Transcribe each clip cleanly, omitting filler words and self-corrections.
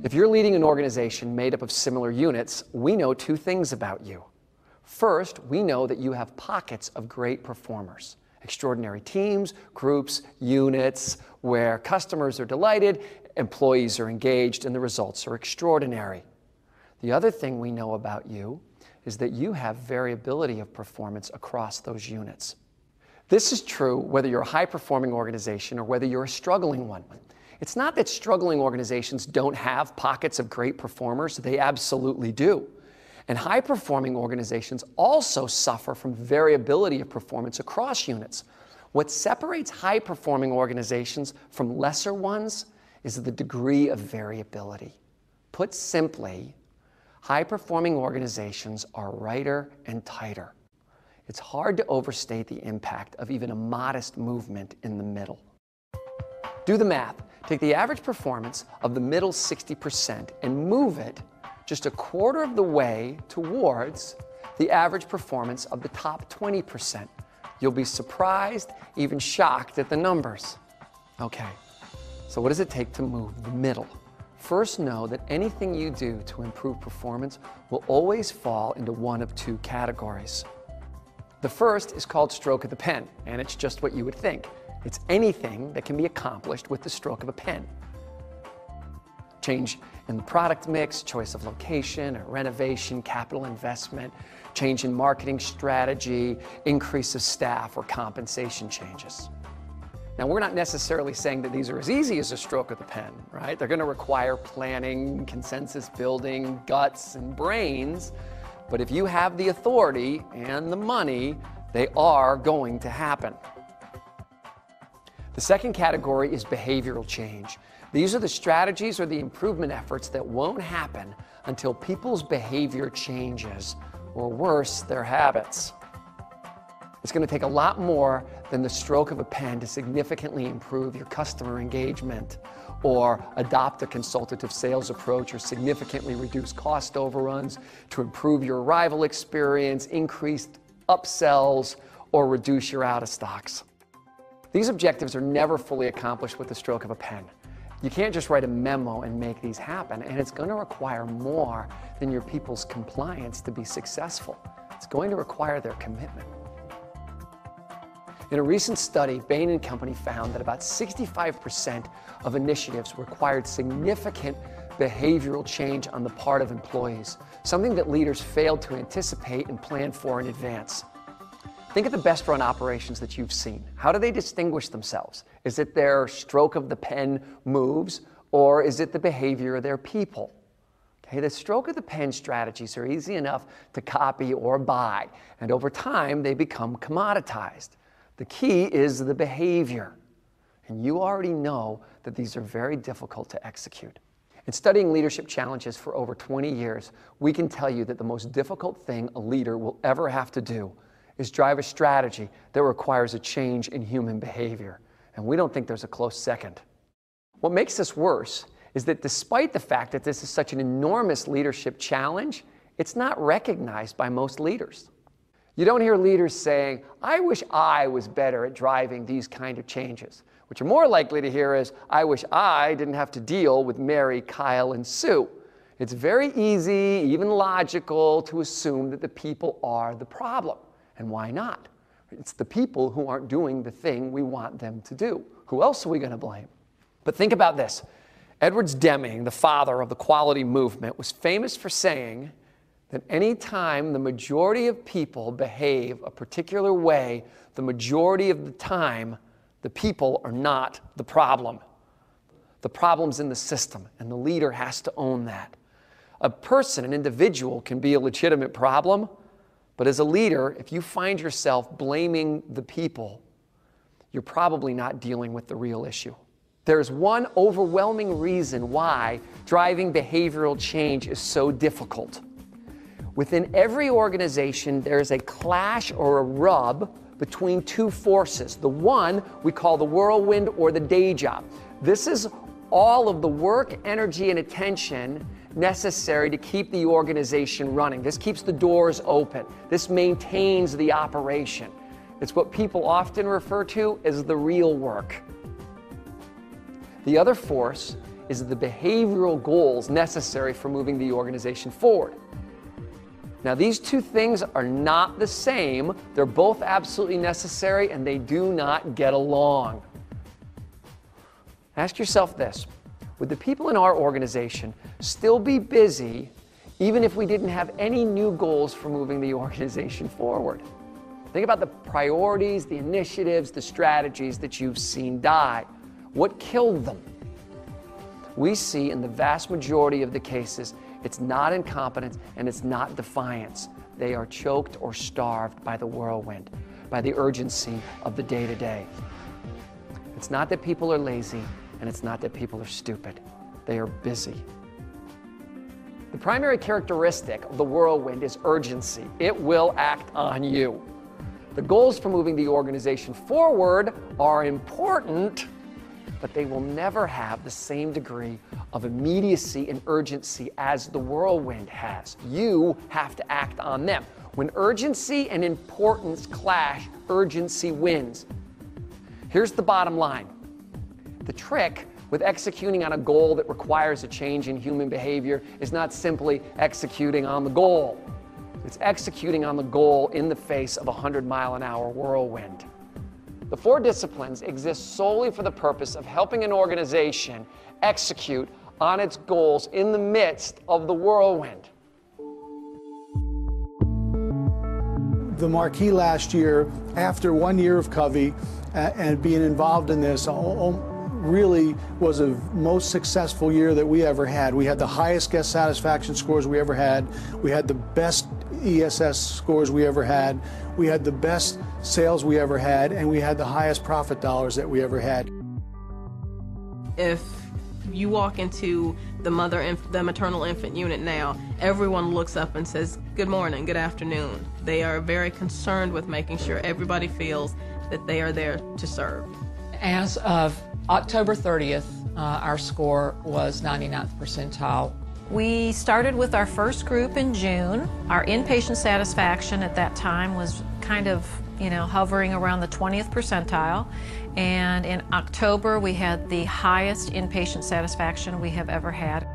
If you're leading an organization made up of similar units, we know two things about you. First, we know that you have pockets of great performers, extraordinary teams, groups, units, where customers are delighted, employees are engaged, and the results are extraordinary. The other thing we know about you is that you have variability of performance across those units. This is true whether you're a high-performing organization or whether you're a struggling one. It's not that struggling organizations don't have pockets of great performers. They absolutely do. And high-performing organizations also suffer from variability of performance across units. What separates high-performing organizations from lesser ones is the degree of variability. Put simply, high-performing organizations are righter and tighter. It's hard to overstate the impact of even a modest movement in the middle. Do the math. Take the average performance of the middle 60% and move it just a quarter of the way towards the average performance of the top 20%. You'll be surprised, even shocked at the numbers. Okay, so what does it take to move the middle? First, know that anything you do to improve performance will always fall into one of two categories. The first is called stroke of the pen, and it's just what you would think. It's anything that can be accomplished with the stroke of a pen. Change in the product mix, choice of location, or renovation, capital investment, change in marketing strategy, increase of staff, or compensation changes. Now, we're not necessarily saying that these are as easy as a stroke of the pen, right? They're going to require planning, consensus building, guts, and brains. But if you have the authority and the money, they are going to happen. The second category is behavioral change. These are the strategies or the improvement efforts that won't happen until people's behavior changes, or worse, their habits. It's going to take a lot more than the stroke of a pen to significantly improve your customer engagement, or adopt a consultative sales approach, or significantly reduce cost overruns, to improve your arrival experience, increase upsells, or reduce your out-of-stocks. These objectives are never fully accomplished with the stroke of a pen. You can't just write a memo and make these happen, and it's going to require more than your people's compliance to be successful. It's going to require their commitment. In a recent study, Bain & Company found that about 65% of initiatives required significant behavioral change on the part of employees, something that leaders failed to anticipate and plan for in advance. Think of the best-run operations that you've seen. How do they distinguish themselves? Is it their stroke of the pen moves, or is it the behavior of their people? Okay, the stroke of the pen strategies are easy enough to copy or buy, and over time they become commoditized. The key is the behavior, and you already know that these are very difficult to execute. In studying leadership challenges for over 20 years, we can tell you that the most difficult thing a leader will ever have to do is drive a strategy that requires a change in human behavior, and we don't think there's a close second. What makes this worse is that despite the fact that this is such an enormous leadership challenge, it's not recognized by most leaders. You don't hear leaders saying, "I wish I was better at driving these kind of changes." What you're more likely to hear is, "I wish I didn't have to deal with Mary, Kyle, and Sue." It's very easy, even logical, to assume that the people are the problem. And why not? It's the people who aren't doing the thing we want them to do. Who else are we going to blame? But think about this. Edwards Deming, the father of the quality movement, was famous for saying that any time the majority of people behave a particular way, the majority of the time, the people are not the problem. The problem's in the system, and the leader has to own that. A person, an individual, can be a legitimate problem, but as a leader, if you find yourself blaming the people, you're probably not dealing with the real issue. There's one overwhelming reason why driving behavioral change is so difficult. Within every organization, there's a clash or a rub between two forces. The one we call the whirlwind or the day job. This is all of the work, energy, and attention necessary to keep the organization running. This keeps the doors open. This maintains the operation. It's what people often refer to as the real work. The other force is the behavioral goals necessary for moving the organization forward. Now, these two things are not the same. They're both absolutely necessary, and they do not get along. Ask yourself this: would the people in our organization still be busy even if we didn't have any new goals for moving the organization forward? Think about the priorities, the initiatives, the strategies that you've seen die. What killed them? We see in the vast majority of the cases, it's not incompetence and it's not defiance. They are choked or starved by the whirlwind, by the urgency of the day-to-day. It's not that people are lazy, and it's not that people are stupid. They are busy. The primary characteristic of the whirlwind is urgency. It will act on you. The goals for moving the organization forward are important, but they will never have the same degree of immediacy and urgency as the whirlwind has. You have to act on them. When urgency and importance clash, urgency wins. Here's the bottom line. The trick with executing on a goal that requires a change in human behavior is not simply executing on the goal. It's executing on the goal in the face of a 100-mile-an-hour whirlwind. The 4 disciplines exist solely for the purpose of helping an organization execute on its goals in the midst of the whirlwind. The marquee last year, after 1 year of Covey and being involved in this, really was the most successful year that we ever had. We had the highest guest satisfaction scores we ever had. We had the best ESS scores we ever had. We had the best sales we ever had, and we had the highest profit dollars that we ever had. If you walk into the maternal infant unit now, everyone looks up and says, good morning, good afternoon. They are very concerned with making sure everybody feels that they are there to serve. As of October 30th, our score was 99th percentile. We started with our first group in June. Our inpatient satisfaction at that time was kind of, hovering around the 20th percentile. And in October, we had the highest inpatient satisfaction we have ever had.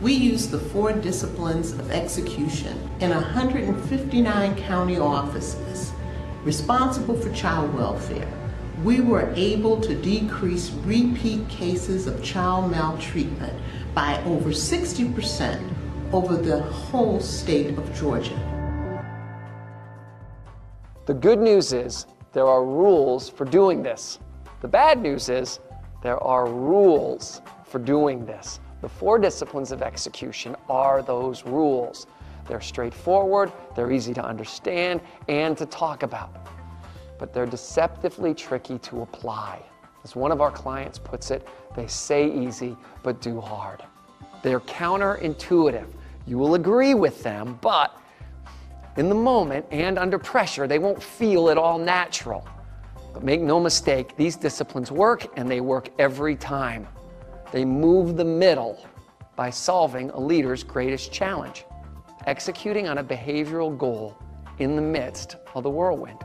We use the 4 disciplines of execution in 159 county offices responsible for child welfare. We were able to decrease repeat cases of child maltreatment by over 60% over the whole state of Georgia. The good news is there are rules for doing this. The bad news is there are rules for doing this. The 4 disciplines of execution are those rules. They're straightforward, they're easy to understand and to talk about, but they're deceptively tricky to apply. As one of our clients puts it, they say easy, but do hard. They're counterintuitive. You will agree with them, but in the moment and under pressure, they won't feel at all natural. But make no mistake, these disciplines work, and they work every time. They move the middle by solving a leader's greatest challenge, executing on a behavioral goal in the midst of the whirlwind.